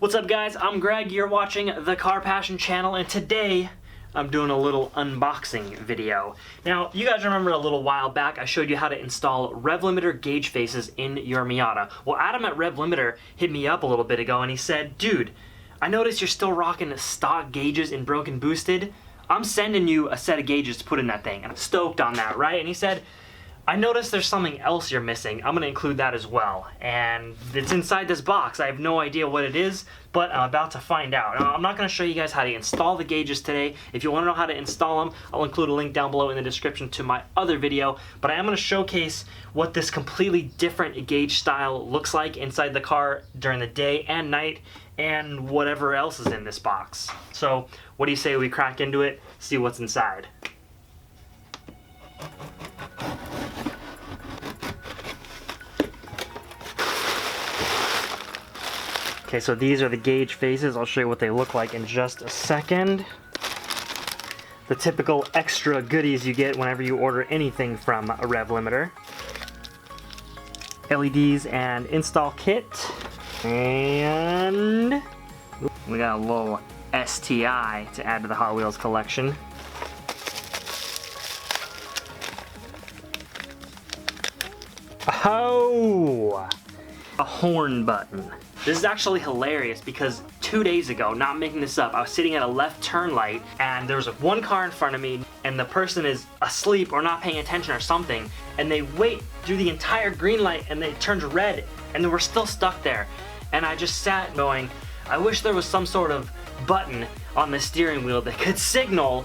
What's up guys, I'm Greg, you're watching the Car Passion channel, and today I'm doing a little unboxing video. Now, you guys remember a little while back I showed you how to install Revlimiter gauge faces in your Miata. Well, Adam at Revlimiter hit me up a little bit ago and he said, dude, I noticed you're still rocking stock gauges in Broken Boosted. I'm sending you a set of gauges to put in that thing. And I'm stoked on that, right? And he said, I noticed there's something else you're missing. I'm gonna include that as well. And it's inside this box. I have no idea what it is, but I'm about to find out. Now, I'm not gonna show you guys how to install the gauges today. If you wanna know how to install them, I'll include a link down below in the description to my other video, but I am gonna showcase what this completely different gauge style looks like inside the car during the day and night, and whatever else is in this box. So, what do you say we crack into it, see what's inside? Okay, so these are the gauge faces. I'll show you what they look like in just a second. The typical extra goodies you get whenever you order anything from a Revlimiter. LEDs and install kit. And we got a little STI to add to the Hot Wheels collection. Oh! A horn button. This is actually hilarious because 2 days ago, not making this up, I was sitting at a left turn light and there was one car in front of me and the person is asleep or not paying attention or something, and they wait through the entire green light and it turns red and then we're still stuck there. And I just sat going, I wish there was some sort of button on the steering wheel that could signal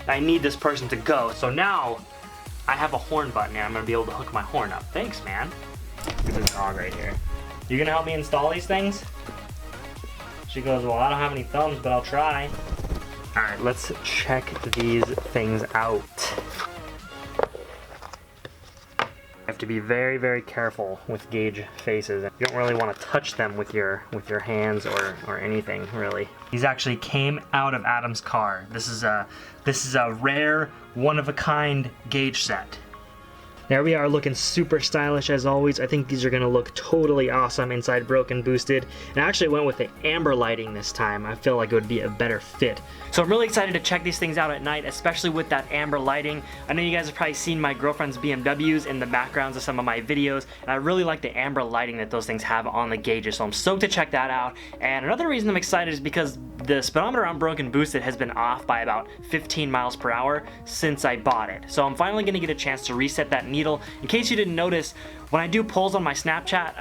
I need this person to go. So now I have a horn button and I'm gonna be able to hook my horn up. Thanks, man. Look at this dog right here. You gonna help me install these things? She goes, well, I don't have any thumbs, but I'll try. All right, let's check these things out. You have to be very, very careful with gauge faces. You don't really want to touch them with your hands or anything, really. These actually came out of Adam's car. This is a rare, one-of-a-kind gauge set. There we are, looking super stylish as always. I think these are gonna look totally awesome inside Broken Boosted. And I actually went with the amber lighting this time. I feel like it would be a better fit. So I'm really excited to check these things out at night, especially with that amber lighting. I know you guys have probably seen my girlfriend's BMWs in the backgrounds of some of my videos, and I really like the amber lighting that those things have on the gauges, so I'm stoked to check that out. And another reason I'm excited is because the speedometer on Broken Boosted has been off by about 15 miles per hour since I bought it. So I'm finally gonna get a chance to reset that needle. In case you didn't notice, when I do polls on my Snapchat,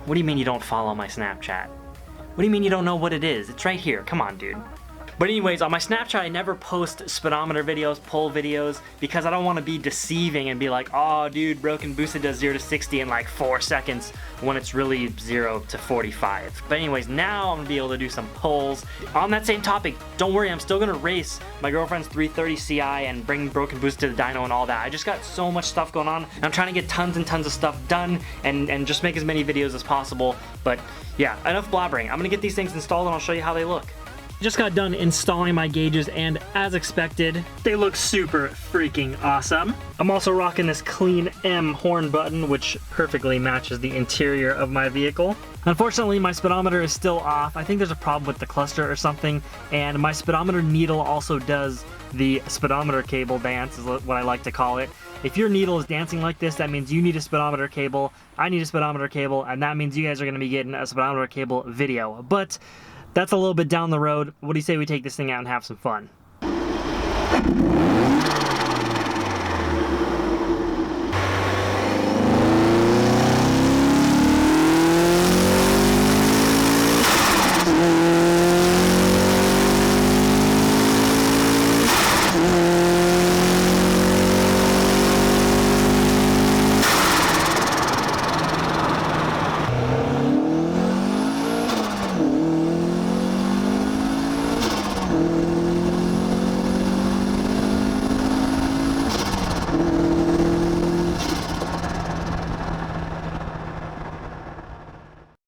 what do you mean you don't follow my Snapchat? What do you mean you don't know what it is? It's right here, come on, dude. But anyways, on my Snapchat, I never post speedometer videos, poll videos, because I don't want to be deceiving and be like, oh, dude, Broken Boosted does 0 to 60 in like 4 seconds, when it's really 0 to 45. But anyways, now I'm going to be able to do some polls. On that same topic, don't worry, I'm still going to race my girlfriend's 330 Ci and bring Broken Boosted to the dyno and all that. I just got so much stuff going on, and I'm trying to get tons and tons of stuff done and just make as many videos as possible. But yeah, enough blabbering. I'm going to get these things installed and I'll show you how they look. Just got done installing my gauges, and as expected, they look super freaking awesome. I'm also rocking this Clean M horn button, which perfectly matches the interior of my vehicle. Unfortunately, my speedometer is still off. I think there's a problem with the cluster or something, and my speedometer needle also does the speedometer cable dance, is what I like to call it. If your needle is dancing like this, that means you need a speedometer cable, I need a speedometer cable, and that means you guys are gonna be getting a speedometer cable video. But that's a little bit down the road. What do you say we take this thing out and have some fun?